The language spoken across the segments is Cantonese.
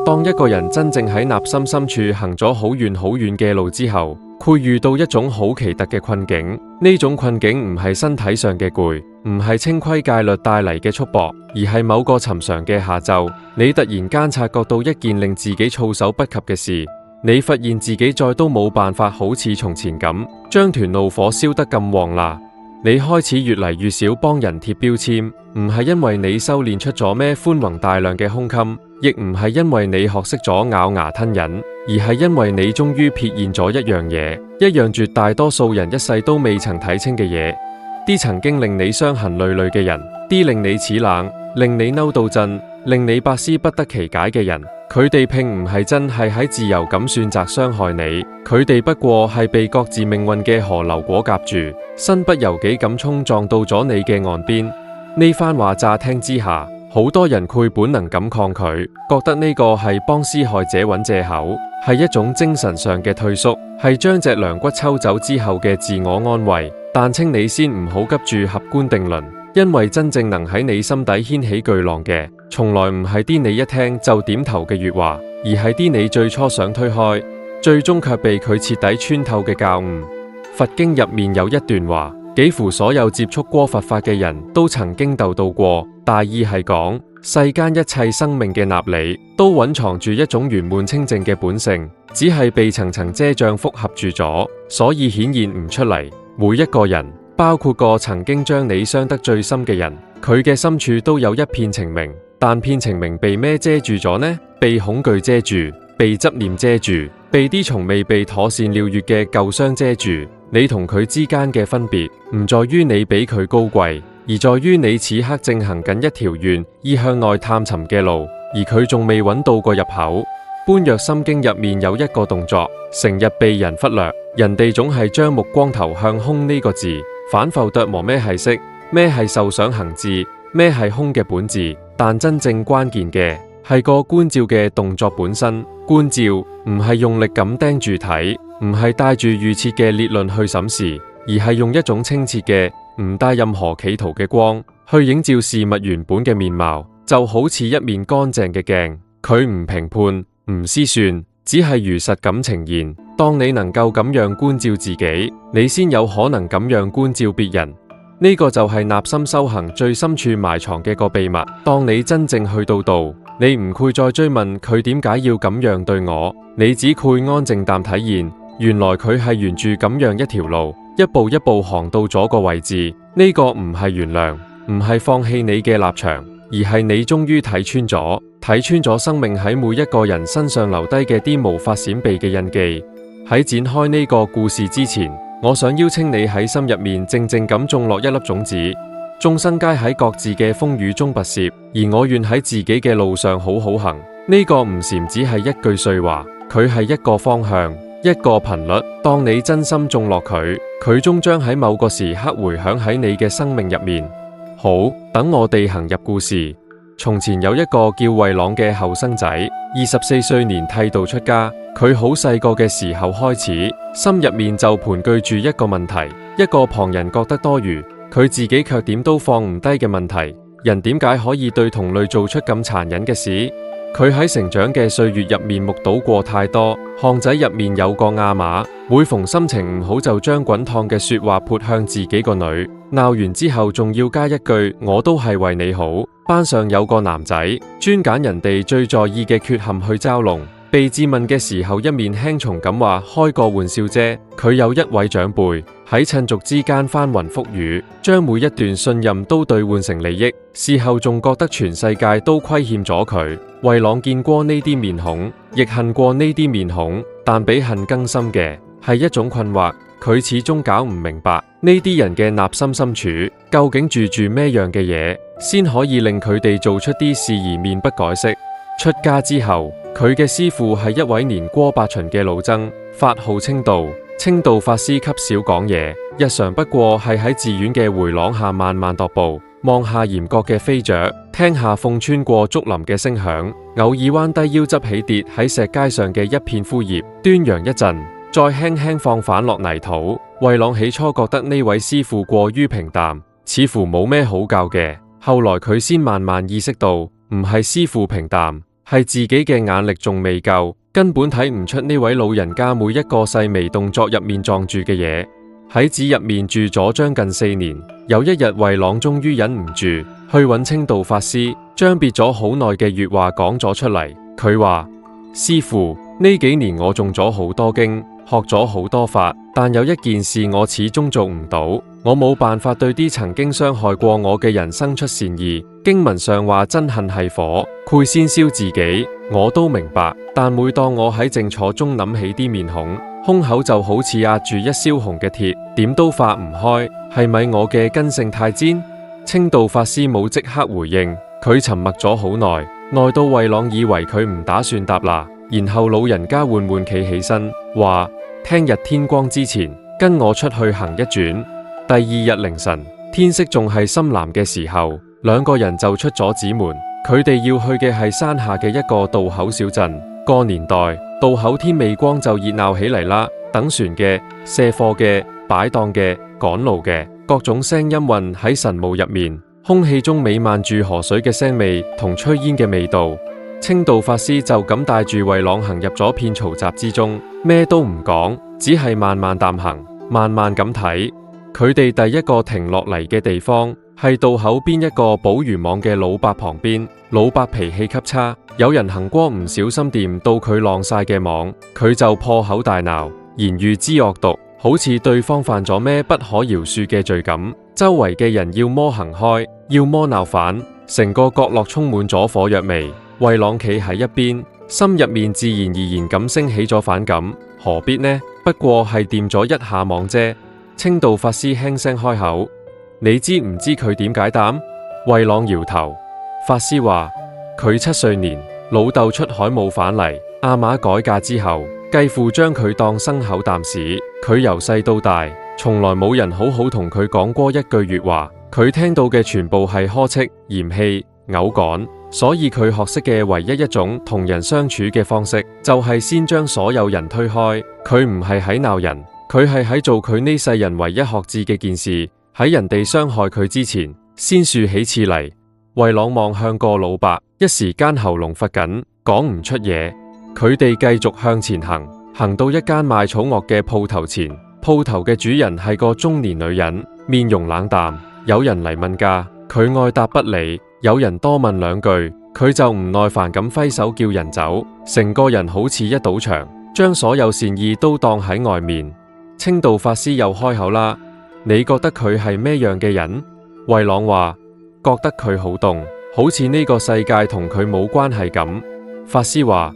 當一個人真正喺內心深處行咗好遠好遠嘅路之後，會遇到一種好奇特嘅困境。呢種困境唔係身體上嘅攰，唔係清規戒律帶嚟嘅束縛，而係某個尋常嘅下晝，你突然間察覺到一件令自己措手不及嘅事。你發現自己再都冇辦法好似從前咁將團怒火燒得咁旺啦。你開始越嚟越少幫人貼標籤，唔係因為你修煉出咗咩寬宏大量嘅胸襟，亦唔係因為你學識咗咬牙吞忍，而係因為你終於瞥現咗一樣嘢，一樣絕大多數人一世都未曾睇清嘅嘢。啲曾經令你傷痕累累嘅人，啲令你齒冷、令你嬲到震、令你百思不得其解嘅人，佢哋並唔係真係喺自由咁選擇傷害你，佢哋不過係被各自命運嘅河流裹挾住，身不由己咁衝撞到咗你嘅岸邊。呢番話乍聽之下，好多人會本能咁抗拒，覺得呢個係幫施害者揾藉口，係一種精神上嘅退縮，係將隻涼骨抽走之後嘅自我安慰。但請你先唔好急住合觀定論，因為真正能喺你心底掀起巨浪嘅，從來唔係啲你一聽就點頭嘅粵話，而係啲你最初想推開，最終卻被佢徹底穿透嘅教悟。佛經入面有一段話，幾乎所有接觸過佛法嘅人都曾經鬥到過，大意係講世間一切生命嘅納理都蘊藏住一種圓滿清淨嘅本性，只係被層層遮障複合住咗，所以顯現唔出嚟。每一個人，包括個曾經將你傷得最深嘅人，佢嘅深處都有一片澄明，但片澄明被咩遮住咗呢？被恐懼遮住，被執念遮住，被啲從未被妥善療癒嘅舊傷遮住。你同佢之間嘅分別，唔在於你比佢高貴，而在於你此刻正行緊一條願意向外探尋嘅路，而佢仲未揾到個入口。般若心經入面有一個動作，成日被人忽略，人哋總係將目光投向空呢個字，反覆琢磨咩係色，咩係受想行識，咩係空嘅本質。但真正關鍵嘅係個觀照嘅動作本身。觀照唔係用力咁盯住睇，唔係帶住預設嘅列論去審視，而係用一種清澈嘅唔帶任何企圖嘅光去映照事物原本嘅面貌，就好似一面乾淨嘅鏡，佢唔評判唔思算，只係如實咁呈現。當你能夠咁樣觀照自己，你先有可能咁樣觀照別人。呢個就係納心修行最深處埋藏嘅個秘密。當你真正去到度，你唔會再追問佢點解要咁樣對我，你只會安靜淡體驗，原來佢係沿住咁樣一條路，一步一步行到咗個位置。呢個唔係原諒，唔係放棄你嘅立場，而係你終於睇穿咗生命喺每一個人身上留低嘅啲無法閃避嘅印記。喺展開呢個故事之前，我想邀請你喺心入面靜靜咁種落一粒種子。眾生皆喺各自嘅風雨中跋涉，而我願喺自己嘅路上好好行。呢個唔禪只係一句碎話，佢係一個方向，一個頻率。當你真心種落佢，佢終將喺某個時刻回響喺你嘅生命入面。好，等我哋行入故事。從前有一個叫衛朗嘅後生仔，24歲年剃度出家。佢好細個嘅時候開始，心入面就盤踞住一個問題，一個旁人覺得多餘，佢自己卻點都放唔低嘅問題：人點解可以對同類做出咁殘忍嘅事？佢喺成長嘅歲月入面目睹過太多。巷仔入面有個亞媽，每逢心情唔好就將滾燙嘅說話潑向自己個女，鬧完之後仲要加一句我都係為你好。班上有個男仔，專揀人哋最在意嘅缺陷去嘲弄，被質問嘅時候一面輕鬆咁話開個玩笑啫。佢有一位長輩喺親族之間翻雲覆雨，將每一段信任都兌換成利益，事後仲覺得全世界都虧欠咗佢。衛朗見過呢啲面孔，亦恨過呢啲面孔，但比恨更深嘅係一種困惑，佢始終搞唔明白呢啲人嘅內心深處究竟住咩樣嘅嘢，先可以令佢哋做出啲事而面不改色。出家之後，佢嘅師父係一位年過八旬嘅老僧，法號清道。清道法師極少講嘢，日常不過係喺寺院嘅回廊下慢慢踱步，望下檐角嘅飛雀，聽下風穿過竹林嘅聲響，偶爾彎低腰執起跌喺石階上嘅一片枯葉，端詳一陣，再輕輕放返落泥土。衛朗起初覺得呢位師父過於平淡，似乎冇咩好教嘅，後來佢先慢慢意識到，唔係師父平淡，係自己嘅眼力仲未夠，根本睇唔出呢位老人家每一個細微動作入面撞住嘅嘢。喺寺入面住咗將近4年，有一日慧朗終於忍唔住去揾清道法師，將憋咗好耐嘅粵話講咗出嚟。佢話：師父，呢幾年我誦咗好多經，學咗好多法，但有一件事我始終做唔到，我冇辦法對啲曾經傷害過我嘅人生出善意。經文上話憎恨係火，會先燒自己，我都明白，但每當我喺靜坐中諗起啲面孔，胸口就好似壓住一燒紅嘅鐵，點都化唔開，係咪我嘅根性太尖？清道法師冇即刻回應，佢沉默咗好耐，耐到慧朗以為佢唔打算答啦。然後老人家緩緩企起身，話：聽日天光之前，跟我出去行一轉。第二日凌晨，天色仲係深藍嘅時候，兩個人就出咗寺門。佢哋要去嘅係山下嘅一個渡口小鎮。個年代，渡口天未光就熱鬧起嚟啦，等船嘅、卸貨嘅、擺檔嘅、趕路嘅，各種聲音混喺晨霧入面，空氣中瀰漫住河水嘅腥味同炊煙嘅味道。清道法師就咁帶住慧朗行入咗片嘈雜之中，咩都唔講，只係慢慢淡行，慢慢咁睇。佢哋第一個停落嚟嘅地方係渡口邊一個捕魚網嘅老伯旁邊。老伯脾氣級差，有人行過唔小心掂到佢晾晒嘅網，佢就破口大鬧，言語之惡毒，好似對方犯咗咩不可饒恕嘅罪咁。周圍嘅人要麼行開，要麼鬧反，成個角落充滿咗火藥味。慧朗企喺一邊，心入面自然而然咁升起咗反感。何必呢？不過係掂咗一下網啫。清道法師輕聲開口：你知唔知佢點解膽？慧朗搖頭。法師話：佢7歲年，老豆出海冇返嚟，阿嫲改嫁之後，繼父將佢當牲口啖屎。佢由細到大，從來冇人好好同佢講過一句粵話，佢聽到嘅全部係呵斥、嫌棄、偶趕。所以佢學識嘅唯一一種同人相處嘅方式，就係先將所有人推開。佢唔係喺鬧人，佢係喺做佢呢世人唯一學智嘅件事，喺人哋傷害佢之前，先豎起刺嚟。慧朗望向個老伯，一時間喉嚨發緊，講唔出嘢。佢哋繼續向前行，行到一間賣草藥嘅鋪頭前，鋪頭嘅主人係個中年女人，面容冷淡。有人嚟問價，佢愛答不理；有人多問兩句，佢就唔耐煩咁揮手叫人走，成個人好似一堵牆，將所有善意都當喺外面。清道法師又開口啦：你覺得佢係咩樣嘅人？慧朗話：覺得佢好凍，好似呢個世界同佢冇關係咁。法師話：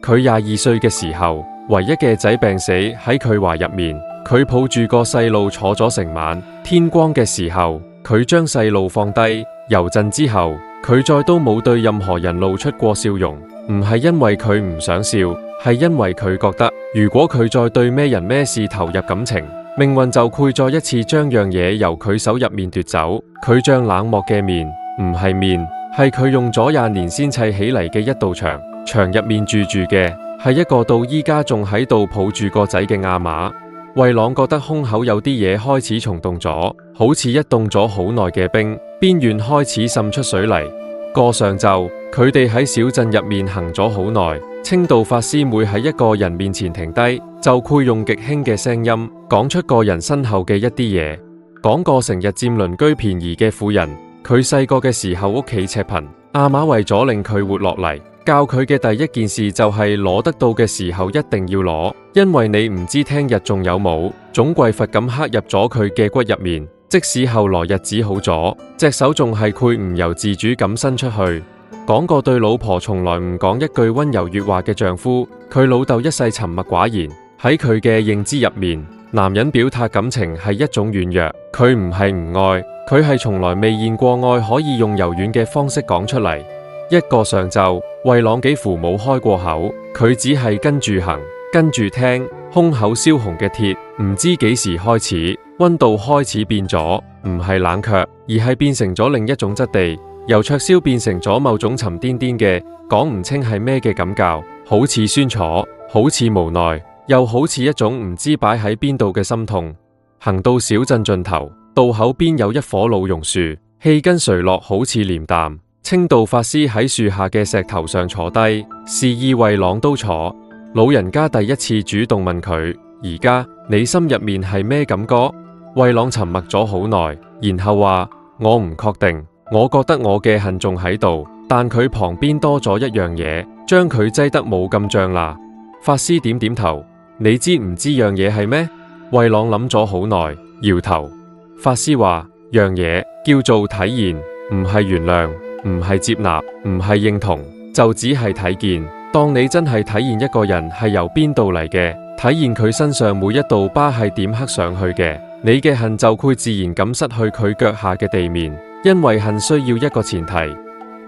佢22歲嘅時候，唯一嘅仔病死喺佢懷入面，佢抱住個細路坐咗成晚。天光嘅時候，佢將細路放低。由陣之後，佢再都冇對任何人露出過笑容。唔係因為佢唔想笑，係因為佢覺得，如果佢再對咩人咩事投入感情，命運就會再一次將樣嘢由佢手入面奪走。佢將冷漠嘅面，唔係面，係佢用咗20年先砌起嚟嘅一道牆。牆入面住嘅係一個到依家仲喺度抱住個仔嘅阿嫲。慧朗覺得胸口有啲嘢開始蟲動咗，好似一凍咗好耐嘅冰，邊緣開始滲出水嚟。個上晝，佢哋喺小鎮入面行咗好耐。清道法師每喺一個人面前停低，就會用極輕嘅聲音講出個人身後嘅一啲嘢。講個成日佔鄰居便宜嘅婦人，佢細個嘅時候屋企赤貧，阿嫲為咗令佢活落嚟，教佢嘅第一件事就係攞得到嘅時候一定要攞，因為你唔知聽日仲有冇，總歸佛咁刻入咗佢嘅骨入面。即使後來日子好咗，隻手仲係會唔由自主咁伸出去。講過對老婆從來唔講一句溫柔粵話嘅丈夫，佢老豆一世沉默寡言。喺佢嘅認知入面，男人表達感情係一種軟弱，佢唔係唔愛，佢係從來未見過愛可以用柔軟嘅方式講出嚟。一個上晝，慧朗幾乎冇開過口，佢只係跟住行，跟住聽。胸口燒紅嘅鐵，唔知幾時開始，溫度開始變咗，唔係冷卻，而係變成咗另一種質地，由灼燒變成咗某種沉甸甸嘅，講唔清係咩嘅感覺，好似酸楚，好似無奈，又好似一種唔知擺喺邊度嘅心痛。行到小鎮盡頭，渡口邊有一棵老榕樹，氣根垂落好似廉淡。清道法師喺樹下嘅石頭上坐低，示意慧朗都坐。老人家第一次主動問佢：而家你心入面係咩感覺？慧朗沉默咗好耐，然後話：我唔確定，我覺得我嘅恨仲喺度，但佢旁邊多咗一樣嘢，將佢擠得冇咁脹啦。法師點點頭：你知唔知樣嘢係咩？慧朗諗咗好耐，搖頭。法師話：樣嘢叫做體驗，唔係原諒，唔係接納，唔係認同，就只係睇見。當你真係體驗一個人係由邊度嚟嘅，體驗佢身上每一道疤係點刻上去嘅，你嘅恨就會自然咁失去佢腳下嘅地面，因為恨需要一個前提，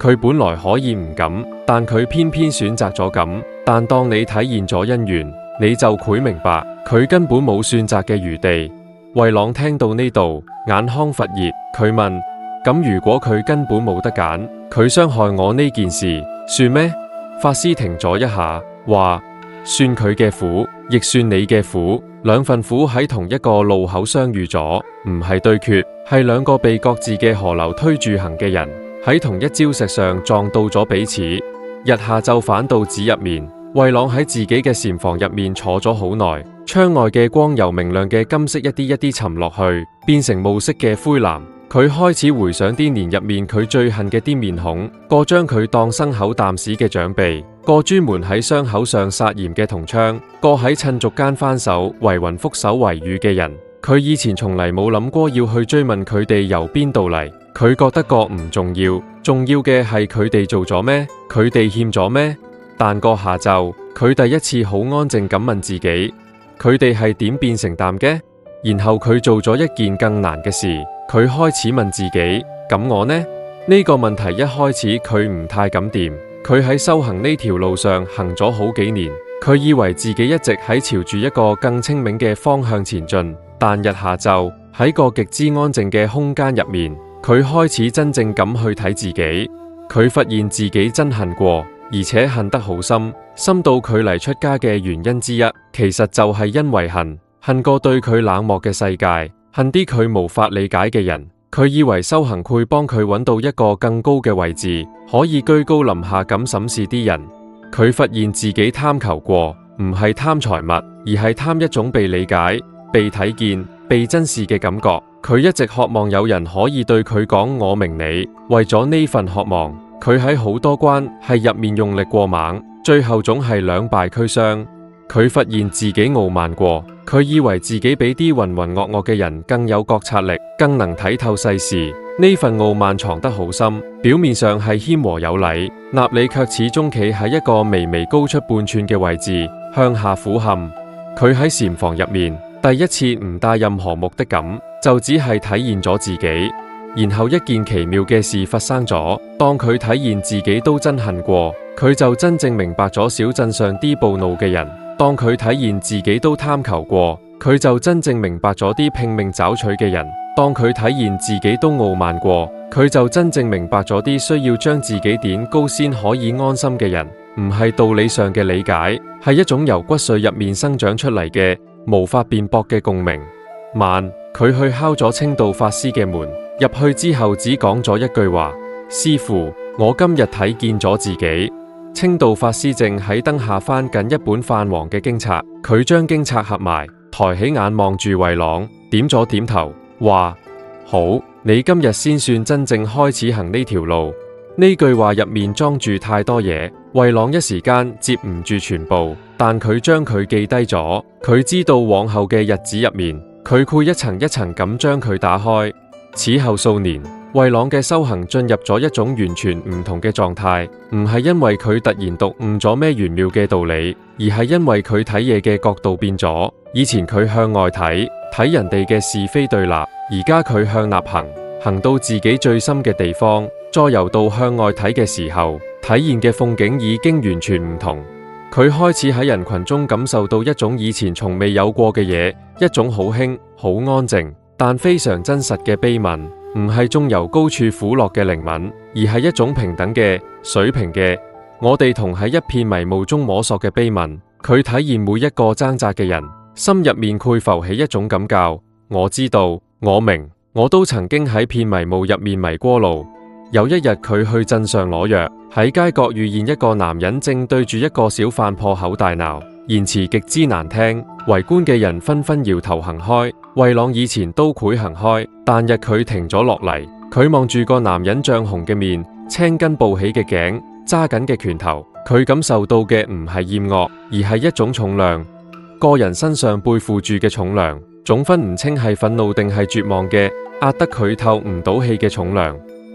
佢本來可以唔咁，但佢偏偏選擇咗咁。但當你體驗咗因緣，你就會明白，佢根本冇選擇嘅餘地。慧朗聽到呢度，眼眶發熱，佢問：咁如果佢根本冇得揀，佢傷害我呢件事，算咩？法師停咗一下，話：算佢嘅苦，亦算你嘅苦，兩份苦喺同一個路口相遇咗，唔係對決，係兩個被各自嘅河流推住行嘅人，喺同一礁石上撞到咗彼此。日下晝返到寺入面，慧朗喺自己嘅禪房入面坐咗好耐，窗外嘅光由明亮嘅金色一啲一啲沉落去，變成暮色嘅灰藍。佢開始回想啲年入面佢最恨嘅啲面孔，個將佢當牲口啖屎嘅長輩，個專門喺傷口上撒鹽嘅同窗，個喺趁俗間翻手為雲覆手為雨嘅人。佢以前從嚟冇諗過要去追問佢哋由邊度嚟，佢覺得個唔重要，重要嘅係佢哋做咗咩，佢哋欠咗咩。但個下晝，佢第一次好安靜咁問自己，佢哋係點變成淡嘅？然後佢做咗一件更難嘅事，佢開始問自己：咁我呢？呢個問題一開始佢唔太敢掂。佢喺修行呢條路上行咗好幾年，佢以為自己一直喺朝住一個更清明嘅方向前進。但日下晝喺個極之安靜嘅空間入面，佢開始真正咁去睇自己。佢發現自己真恨過，而且恨得好深，深到佢嚟出家嘅原因之一，其實就係因為恨。恨過對佢冷漠嘅世界，恨啲佢無法理解嘅人。佢以為修行會幫佢揾到一個更高嘅位置，可以居高臨下咁審視啲人。佢發現自己貪求過，唔係貪財物，而係貪一種被理解、被睇見、被珍視嘅感覺。佢一直渴望有人可以對佢講我明你。為咗呢份渴望，佢喺好多關係入面用力過猛，最後總係兩敗俱傷。佢發現自己傲慢過，佢以為自己比啲渾渾噩噩嘅人更有覺察力，更能睇透世事。呢份傲慢藏得好深，表面上係謙和有禮，納里卻始終企喺一個微微高出半寸嘅位置，向下俯瞰。佢喺禪房入面第一次唔帶任何目的感，就只係體驗咗自己。然後一件奇妙嘅事發生咗，當佢體驗自己都憎恨過，佢就真正明白咗小鎮上啲暴怒嘅人。當佢體驗自己都貪求過，佢就真正明白咗啲拼命找取嘅人。當佢體驗自己都傲慢過，佢就真正明白咗啲需要將自己點高先可以安心嘅人。唔係道理上嘅理解，係一種由骨髓入面生長出嚟嘅無法辯駁嘅共鳴。慢，佢去敲咗清道法師嘅門，入去之後只講咗一句話：師父，我今日睇見咗自己。清道法師正喺燈下翻緊一本泛黃嘅經冊，佢將經冊合埋，抬起眼望住慧朗，點咗點頭，話：好，你今日先算真正開始行呢條路。呢句話入面裝住太多嘢，慧朗一時間接唔住全部，但佢將佢記低咗。佢知道往後嘅日子入面，佢會一層一層咁將佢打開。此後數年，慧朗嘅修行進入咗一種完全唔同嘅狀態，唔係因為佢突然讀悟咗咩玄妙嘅道理，而係因為佢睇嘢嘅角度變咗。以前佢向外睇，睇人哋嘅是非對立，而家佢向內行，行到自己最深嘅地方，再由到向外睇嘅時候，體現嘅風景已經完全唔同。佢開始喺人群中感受到一種以前從未有過嘅嘢，一種好輕、好安靜，但非常真實嘅悲憫。唔係縱由高處撫落嘅靈敏，而係一種平等嘅、水平嘅，我哋同喺一片迷霧中摸索嘅悲憫。佢體驗每一個掙扎嘅人，心入面會浮起一種感覺：我知道，我明，我都曾經喺片迷霧入面迷過路。有一日佢去鎮上攞藥，喺街角遇見一個男人正對住一個小販破口大鬧，言辭極之難聽。圍觀嘅人紛紛搖頭行開。衛朗以前都會行開，但日佢停咗落嚟，佢望住個男人漲紅嘅面、青筋暴起嘅頸、揸緊嘅拳頭，佢感受到嘅唔係厭惡，而係一種重量。個人身上背負住嘅重量，總分唔清係憤怒定係絕望嘅，壓得佢透唔到氣嘅重量。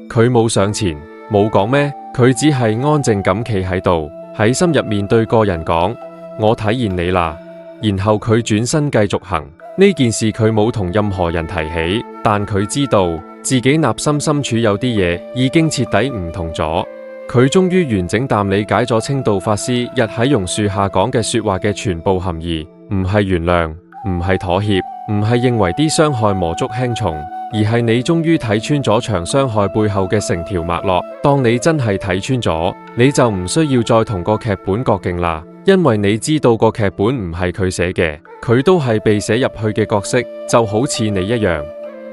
佢冇上前，冇講咩，佢只係安靜咁企喺度，喺心入面對個人講：我睇見你啦。然後佢轉身繼續行。呢件事佢冇同任何人提起，但佢知道自己內心深處有啲嘢已經徹底唔同咗。佢終於完整地理解咗清道法師日喺榕樹下講嘅說話嘅全部含義，唔係原諒，唔係妥協，唔係認為啲傷害彌足輕重，而係你終於睇穿咗場傷害背後嘅成條脈絡。當你真係睇穿咗，你就唔需要再同個劇本較勁啦，因為你知道個劇本唔係佢寫嘅，佢都係被寫入去嘅角色，就好似你一樣。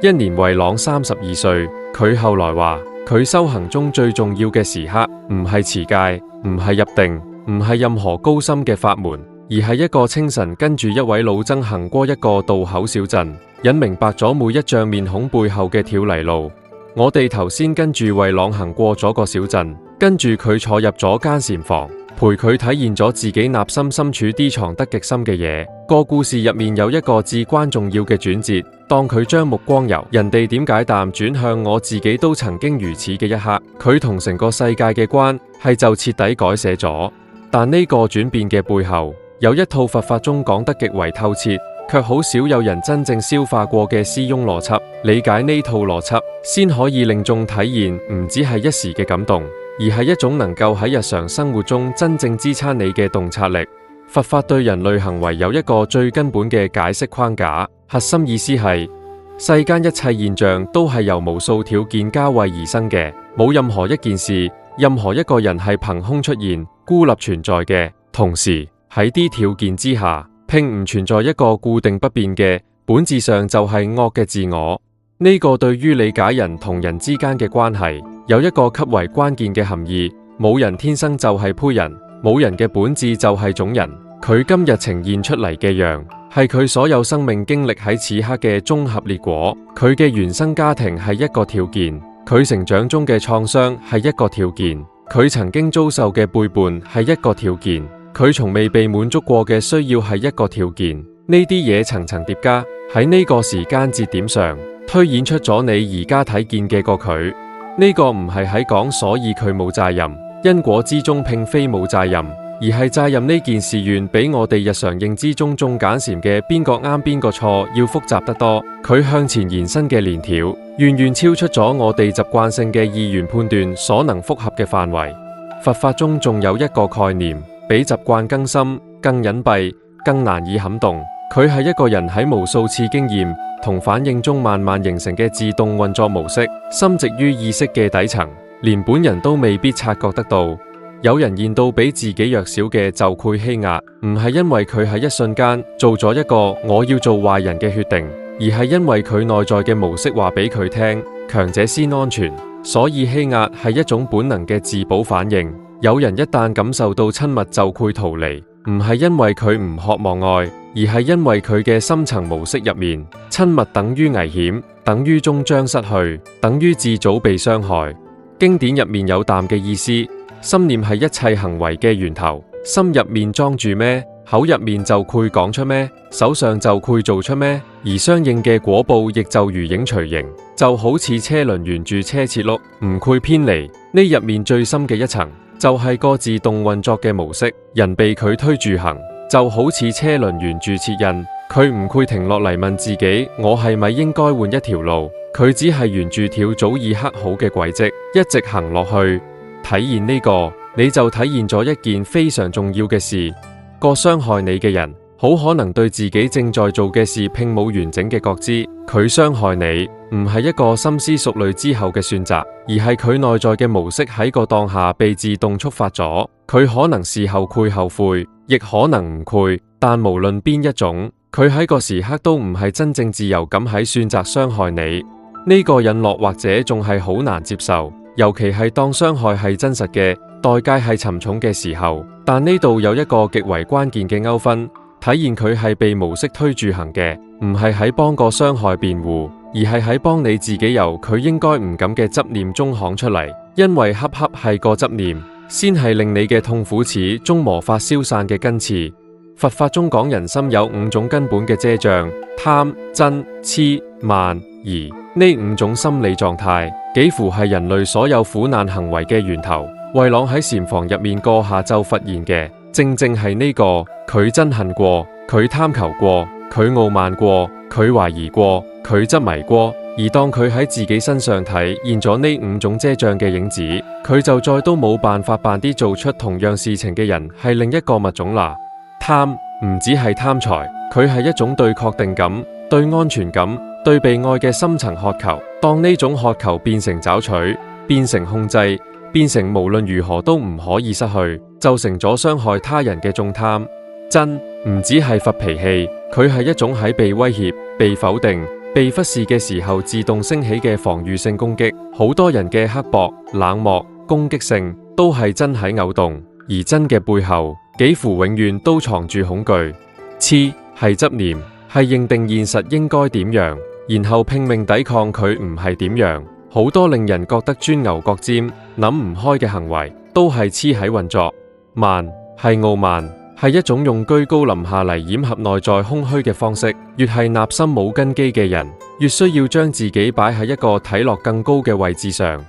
一年衛朗32歲，佢後來話，佢修行中最重要嘅時刻，唔係持戒，唔係入定，唔係任何高深嘅法門，而係一個清晨跟住一位老僧行過一個渡口小鎮，隱明白咗每一張面孔背後嘅條泥路。我哋頭先跟住衛朗行過咗個小鎮，跟住佢坐入咗間禪房，陪佢體驗咗自己內心深處啲藏得極深嘅嘢。個故事入面有一個至關重要嘅轉折，當佢將目光由人哋點解淡轉向我自己都曾經如此嘅一刻，佢同成個世界嘅關係就徹底改寫咗。但呢個轉變嘅背後，有一套佛法中講得極為透徹，卻好少有人真正消化過嘅絲庸邏輯。理解呢套邏輯，先可以令眾體驗唔只係一時嘅感動，而係一種能夠喺日常生活中真正支撐你嘅洞察力。佛法對人類行為有一個最根本嘅解釋框架，核心意思係世間一切現象都係由無數條件交匯而生嘅，冇任何一件事、任何一個人係憑空出現、孤立存在嘅。同時喺啲條件之下，並唔存在一個固定不變嘅，本質上就係惡嘅自我。呢個對於理解人同人之間嘅關係有一個極為關鍵嘅含義。冇人天生就係胚人，冇人嘅本質就係種人。佢今日呈現出嚟嘅樣，係佢所有生命經歷喺此刻嘅綜合列果。佢嘅原生家庭係一個條件，佢成長中嘅創傷係一個條件，佢曾經遭受嘅背叛係一個條件，佢從未被滿足過嘅需要係一個條件。呢啲嘢層層疊加喺呢個時間節點上，推演出咗你而家睇見嘅個佢。呢個唔係喺講所以佢冇責任，因果之中並非冇責任，而係責任呢件事遠比我哋日常認知中眾簡禪嘅邊個啱邊個錯要複雜得多。佢向前延伸嘅鏈條遠遠超出咗我哋習慣性嘅二元判斷所能複合嘅範圍。佛法中仲有一個概念，比習慣更深、更隱蔽、更難以撼動。佢係一個人喺無數次經驗同反應中慢慢形成嘅自動運作模式，深植於意識嘅底層，連本人都未必察覺得到。有人見到比自己弱小嘅就會欺壓，唔係因為佢喺一瞬間做咗一個我要做壞人嘅決定，而係因為佢內在嘅模式話俾佢聽，強者先安全。所以欺壓係一種本能嘅自保反應。有人一旦感受到親密就會逃離，唔係因為佢唔渴望愛，而係因為佢嘅深層模式入面，親密等於危險，等於終將失去，等於自早被傷害。經典入面有淡嘅意思，心念係一切行為嘅源頭，心入面裝住咩，口入面就會講出咩，手上就會做出咩，而相應嘅果報亦就如影隨形，就好似車輪沿住車切轆，唔會偏離。呢入面最深嘅一層，就係個自動運作嘅模式，人被佢推住行，就好似車輪沿住切印，佢唔會停落嚟問自己我係咪應該換一條路，佢只係沿住條早已刻好嘅軌跡一直行落去。體驗呢個，你就體驗咗一件非常重要嘅事，個傷害你嘅人好可能對自己正在做嘅事並冇完整嘅覺知。佢傷害你唔係一個深思熟慮之後嘅選擇，而係佢內在嘅模式喺個當下被自動觸發咗。佢可能事後會後悔，亦可能唔會，但無論邊一種，佢喺個時刻都唔係真正自由咁喺選擇傷害你。呢個引落或者仲係好難接受，尤其係當傷害係真實嘅，代價係沉重嘅時候。但呢度有一個極為關鍵嘅勾分，體現佢係被無色推住行嘅，唔係喺幫個傷害辯護，而係喺幫你自己由佢應該唔敢嘅執念中行出嚟。因為恰恰係個執念，先係令你嘅痛苦始終無法消散嘅根刺。佛法中講人心有5種根本嘅遮障：貪、嗔、癡、慢、疑。呢5種心理狀態，幾乎係人類所有苦難行為嘅源頭。慧朗喺禪房入面個下晝發現嘅，正正係呢個。佢憎恨過，佢貪求過，佢傲慢過，佢懷疑過，佢執迷過。而當佢喺自己身上體現咗呢5種遮障嘅影子，佢就再都冇辦法扮啲做出同樣事情嘅人係另一個物種啦。貪唔只係貪財，佢係一種對確定感、對安全感、對被愛嘅深層渴求。當呢種渴求變成找取，變成控制，變成無論如何都唔可以失去，就成咗傷害他人嘅重貪。嗔唔只係發脾氣，佢係一種喺被威脅、被否定、被忽視嘅時候自動升起嘅防禦性攻擊。好多人嘅刻薄、冷漠、攻擊性都係嗔喺偶動，而嗔嘅背後幾乎永遠都藏住恐懼。癡係執念，係認定現實應該點樣，然後拼命抵抗佢唔係點樣。好多令人覺得鑽牛角尖、諗唔開嘅行為，都係癡喺運作。慢係傲慢，係一種用居高臨下嚟掩合內在空虛嘅方式。越係納心冇根基嘅人，越需要將自己擺喺一個睇落更高嘅位置上。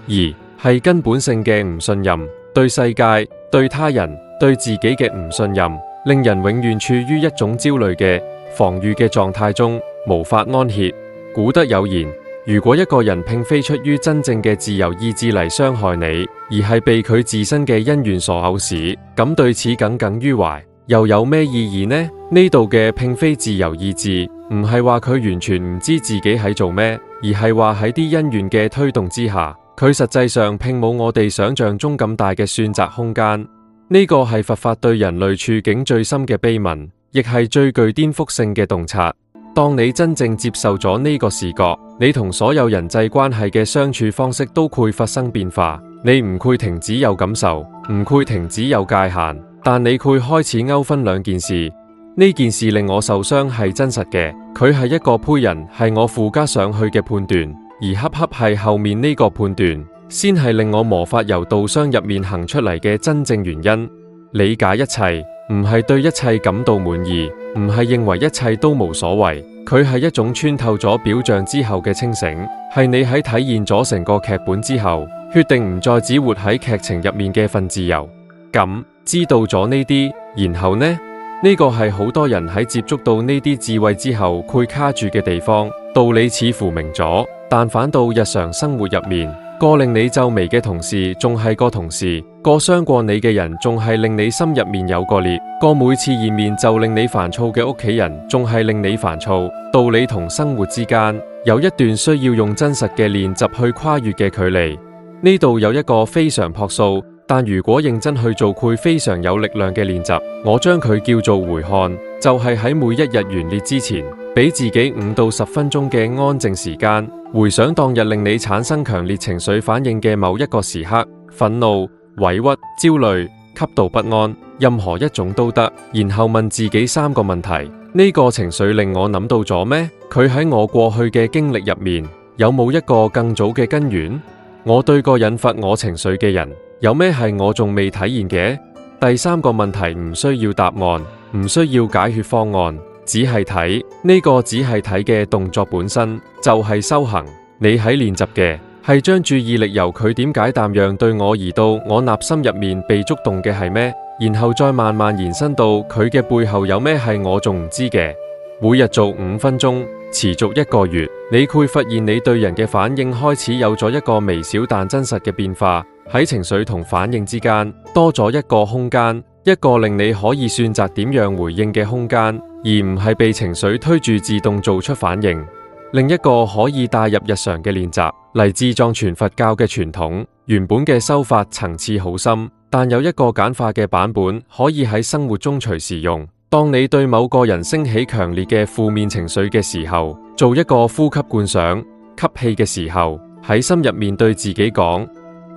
疑係根本性嘅唔信任，對世界、對他人、對自己嘅唔信任，令人永遠處於一種焦慮嘅防禦嘅狀態中，無法安歇。古德有言，如果一個人並非出於真正嘅自由意志嚟傷害你，而係被佢自身嘅恩怨所誘使，咁對此耿耿於懷，又有咩意義呢？呢度嘅並非自由意志，唔係話佢完全唔知自己喺做咩，而係話喺啲恩怨嘅推動之下，佢實際上並冇我哋想象中咁大嘅選擇空間。呢個係佛法對人類處境最深嘅悲憫，亦係最具顛覆性嘅洞察。當你真正接受咗呢個視覺，你同所有人際關係嘅相處方式都會發生變化。你唔會停止有感受，唔會停止有界限，但你會開始勾分兩件事。呢件事令我受傷係真實嘅，佢係一個胚人，係我附加上去嘅判斷，而恰恰係後面呢個判斷，先係令我無法由道箱入面行出嚟嘅真正原因。理解一切，唔係對一切感到滿意，唔係認為一切都無所謂，佢係一種穿透咗表象之後嘅清醒，係你喺體驗咗成個劇本之後，決定唔再只活喺劇情入面嘅份自由。咁知道咗呢啲，然後呢？呢個係好多人喺接觸到呢啲智慧之後會卡住嘅地方。道理似乎明咗，但反到日常生活入面，個令你皺眉嘅同事仲係個同事，個傷過你嘅人仲係令你心入面有個裂，個每次見面就令你煩躁嘅屋企人仲係令你煩躁。道理同生活之間有一段需要用真實嘅練習去跨越嘅距離。呢度有一個非常樸素，但如果認真去做會非常有力量嘅練習，我將佢叫做回看，就係喺每一日完結之前，俾自己5到10分鐘嘅安靜時間，回想當日令你產生強烈情緒反應嘅某一個時刻，憤怒、委屈、焦慮、極度不安，任何一種都得，然後問自己3個問題：呢個情緒令我諗到咗咩？佢喺我過去嘅經歷入面，有冇一個更早嘅根源？我對個引發我情緒嘅人，有咩係我仲未體驗嘅？第3個問題唔需要答案，唔需要解決方案，只係睇。呢個只係睇嘅動作本身就係修行。你喺練習嘅係將注意力由佢點解淡讓對我移到我內心入面被觸動嘅係咩，然後再慢慢延伸到佢嘅背後有咩係我仲唔知嘅。每日做5分鐘，持續1個月，你會發現你對人嘅反應開始有咗一個微小但真實嘅變化。喺情緒同反應之間多咗一個空間，一個令你可以選擇點樣回應嘅空間，而唔係被情緒推住自動做出反應。另一個可以帶入日常嘅練習，嚟自藏傳佛教嘅傳統，原本嘅修法層次好深，但有一個簡化嘅版本可以喺生活中隨時用。當你對某個人升起強烈嘅負面情緒嘅時候，做一個呼吸觀想，吸氣嘅時候喺心入面對自己講：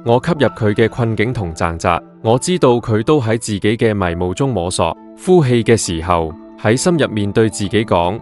我吸入佢嘅困境同掙扎，我知道佢都喺自己嘅迷霧中摸索。呼氣嘅時候，喺心入面對自己講，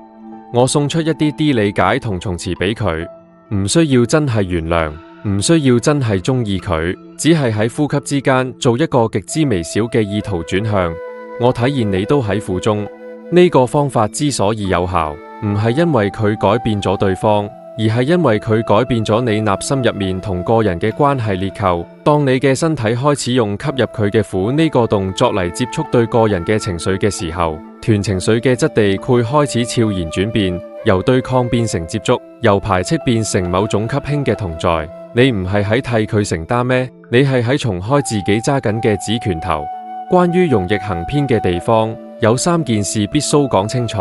我送出一啲理解同從詞俾佢，唔需要真係原諒，唔需要真係中意佢，只係喺呼吸之間做一個極之微小嘅意圖轉向。我體現你都喺苦中。呢個方法之所以有效，唔係因為佢改變咗對方，而係因為佢改變咗你內心入面同個人嘅關係裂構。當你嘅身體開始用吸入佢嘅苦呢個動作嚟接觸對個人嘅情緒嘅時候，團情緒嘅質地會開始悄然轉變，由對抗變成接觸，由排斥變成某種吸輕嘅同在。你唔係喺替佢承擔咩？你係喺重開自己揸緊嘅紙拳頭。關於容易行偏嘅地方，有3件事必須講清楚。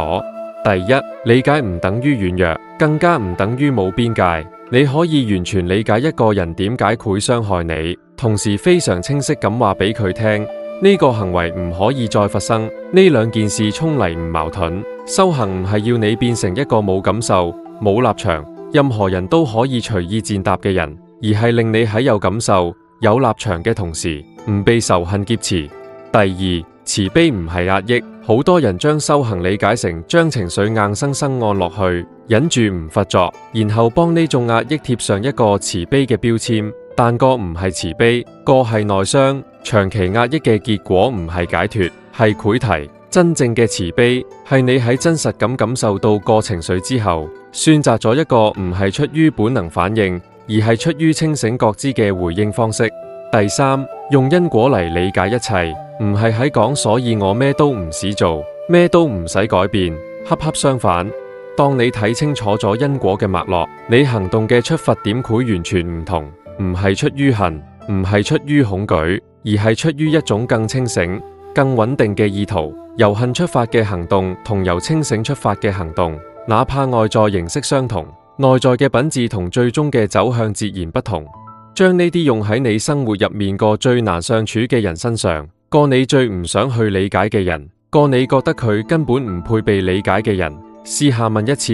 第一，理解唔等於軟弱，更加唔等於冇邊界。你可以完全理解一個人點解會傷害你，同時非常清晰咁話俾佢聽，呢個行為唔可以再發生。呢2件事衝嚟唔矛盾。修行唔係要你變成一個冇感受、冇立場，任何人都可以隨意踐踏嘅人，而係令你喺有感受、有立場嘅同時，唔被仇恨劫持。第二，慈悲唔係壓抑。好多人將修行理解成將情緒硬生生按落去，忍住唔發作，然後幫呢種壓抑貼上一個慈悲嘅標籤。但個唔係慈悲，個係內傷。長期壓抑嘅結果唔係解脫，係潰堤。真正嘅慈悲係你喺真實咁感受到個情緒之後，選擇咗一個唔係出於本能反應，而係出於清醒覺知嘅回應方式。第三，用因果嚟理解一切，唔係喺講所以我咩都唔使做，咩都唔使改變。恰恰相反，當你睇清楚咗因果嘅脈絡，你行動嘅出發點會完全唔同，唔係出於恨，唔係出於恐懼，而係出於一種更清醒、更穩定嘅意圖。由恨出發嘅行動同由清醒出發嘅行動，哪怕外在形式相同，內在嘅品質同最終嘅走向截然不同。將呢啲用喺你生活入面個最難相處嘅人身上，個你最唔想去理解嘅人，個你覺得佢根本唔配被理解嘅人，試下問一次，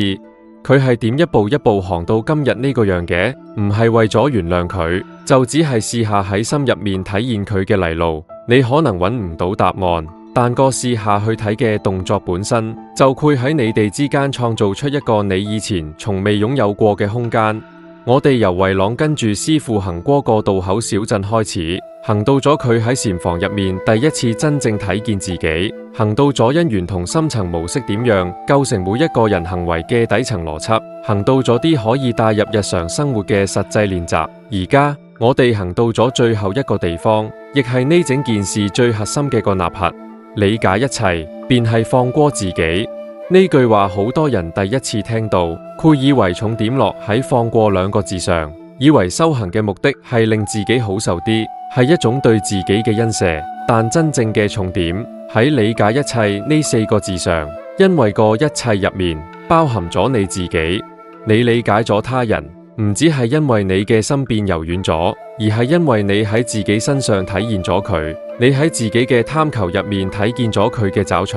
佢係點一步一步行到今日呢個樣嘅？唔係為咗原諒佢，就只係試下喺心入面體驗佢嘅泥路。你可能揾唔到答案，但個試下去睇嘅動作本身，就會喺你哋之間創造出一個你以前從未擁有過嘅空間。我哋由維朗跟住師父行過個渡口小鎮開始，行到咗佢喺禪房入面第一次真正睇見自己，行到咗因緣同深層模式點樣構成每一個人行為嘅底層邏輯，行到咗啲可以帶入日常生活嘅實際練習。而家我哋行到咗最後一個地方，亦係呢整件事最核心嘅個納核，理解一切，便係放過自己。呢句話好多人第一次聽到，會以為重點落喺放過2個字上，以為修行嘅目的係令自己好受啲，係一種對自己嘅恩赦。但真正嘅重點喺理解一切呢4個字上，因為個一切入面包含咗你自己。你理解咗他人，唔只係因為你嘅心變柔軟咗，而係因為你喺自己身上體驗咗佢。你喺自己嘅貪求入面睇見咗佢嘅找取，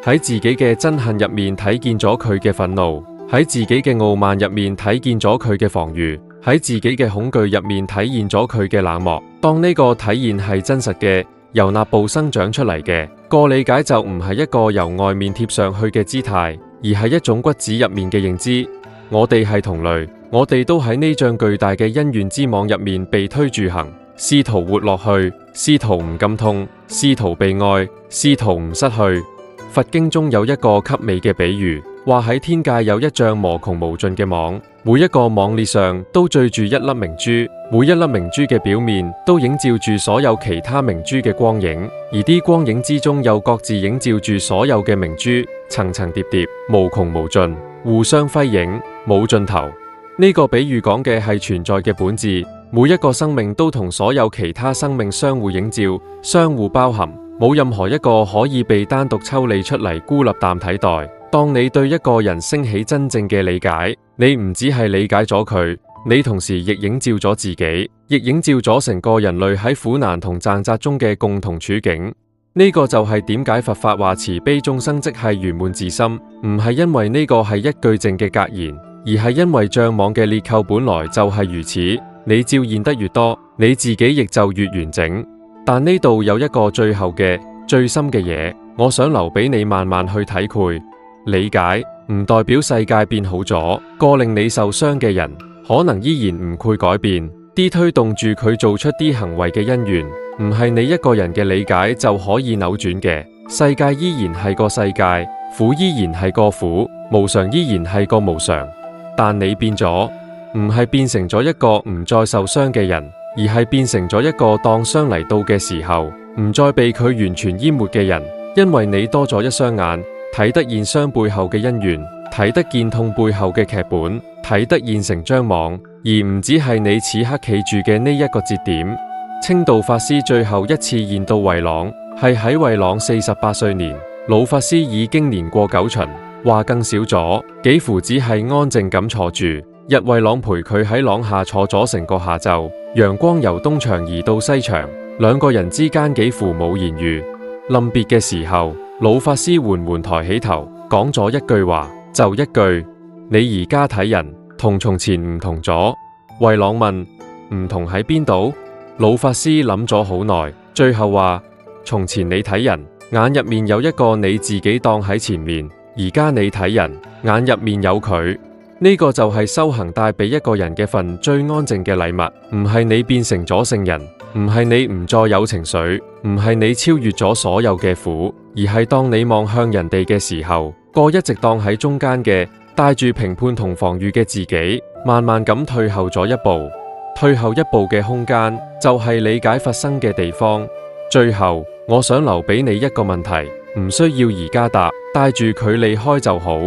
喺自己嘅憎恨入面睇見咗佢嘅憤怒，喺自己嘅傲慢入面睇見咗佢嘅防禦，喺自己嘅恐懼入面體現咗佢嘅冷漠。當呢個體驗係真實嘅，由內部生長出嚟嘅，個理解就唔係一個由外面貼上去嘅姿態，而係一種骨子入面嘅認知。我哋係同類，我哋都喺呢張巨大嘅恩怨之網入面被推住行，試圖活落去，試圖唔咁痛，試圖被愛，試圖唔失去。佛經中有一個給美嘅比喻，話喺天界有一丈無窮無盡嘅網，每一個網列上都墜住一粒明珠，每一粒明珠嘅表面都映照住所有其他明珠嘅光影，而啲光影之中又各自映照住所有嘅明珠，層層疊疊，無窮無盡，互相輝映，冇盡頭。呢個比喻講嘅係存在嘅本質，每一個生命都同所有其他生命相互映照，相互包含，冇任何一個可以被單獨抽離出嚟孤立淡睇待。當你對一個人升起真正嘅理解，你唔只係理解咗佢，你同時亦映照咗自己，亦映照咗成個人類喺苦難同掙扎中嘅共同處境。呢個就係點解佛法話慈悲眾生即係圓滿自心，唔係因為呢個係一句淨嘅格言，而係因為障網嘅裂構本來就係如此。你照現得越多，你自己亦就越完整。但呢度有一個最後嘅、最深嘅嘢，我想留俾你慢慢去體會。理解唔代表世界變好咗，個令你受傷嘅人可能依然唔會改變。啲推動住佢做出啲行為嘅因緣，唔係你一個人嘅理解就可以扭轉嘅。世界依然係個世界，苦依然係個苦，無常依然係個無常。但你變咗，唔係變成咗一個唔再受傷嘅人，而係變成咗一個當傷嚟到嘅時候，唔再被佢完全淹沒嘅人。因為你多咗一雙眼，睇得見傷背後嘅因緣，睇得見痛背後嘅劇本，睇得見成張網，而唔只係你此刻企住嘅呢一個節點。清道法師最後一次現到慧朗，係喺慧朗48歲年。老法師已經年過九旬，話更少咗，幾乎只係安靜咁坐住。日慧朗陪佢喺廊下坐咗成個下晝，陽光由東牆移到西牆，兩個人之間幾乎冇言語。臨別嘅時候，老法師緩緩抬起頭，講咗一句話，就一句：你而家睇人同從前唔同咗。慧朗問：唔同喺邊度？老法師諗咗好耐，最後話：從前你睇人，眼入面有一個你自己當喺前面，而家你睇人，眼入面有佢。呢個就係修行帶俾一個人嘅份最安靜嘅禮物，唔係你變成咗聖人，唔係你唔再有情緒，唔係你超越咗所有嘅苦，而係當你望向人哋嘅時候，個一直當喺中間嘅，帶住評判同防禦嘅自己，慢慢咁退後咗一步。退後一步嘅空間，就係理解發生嘅地方。最後，我想留俾你一個問題，唔需要而家答，帶住佢離開就好。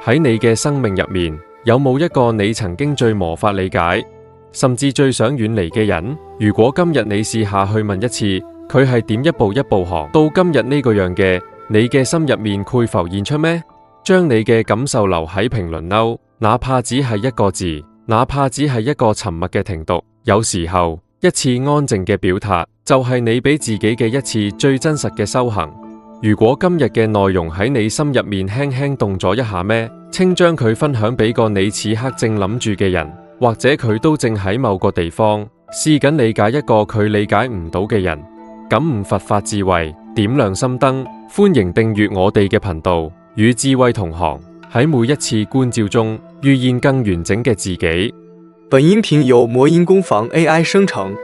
喺你嘅生命入面，有冇一個你曾經最無法理解，甚至最想遠離嘅人？如果今日你試下去問一次，佢係點一步一步行到今日呢個樣嘅，你嘅心入面會浮現出咩？將你嘅感受留喺評論區，哪怕只係一個字，哪怕只係一個沉默嘅停讀。有時候，一次安靜嘅表達，就係你俾自己嘅一次最真實嘅修行。如果今日嘅內容喺你心入面輕輕動咗一下咩？請將佢分享俾個你此刻正諗住嘅人，或者佢都正喺某個地方試緊理解一個佢理解唔到嘅人。感悟佛法智慧，點亮心燈。歡迎訂閱我哋嘅頻道，與智慧同行，喺每一次觀照中遇見更完整嘅自己。本音頻由魔音工坊 AI 生成。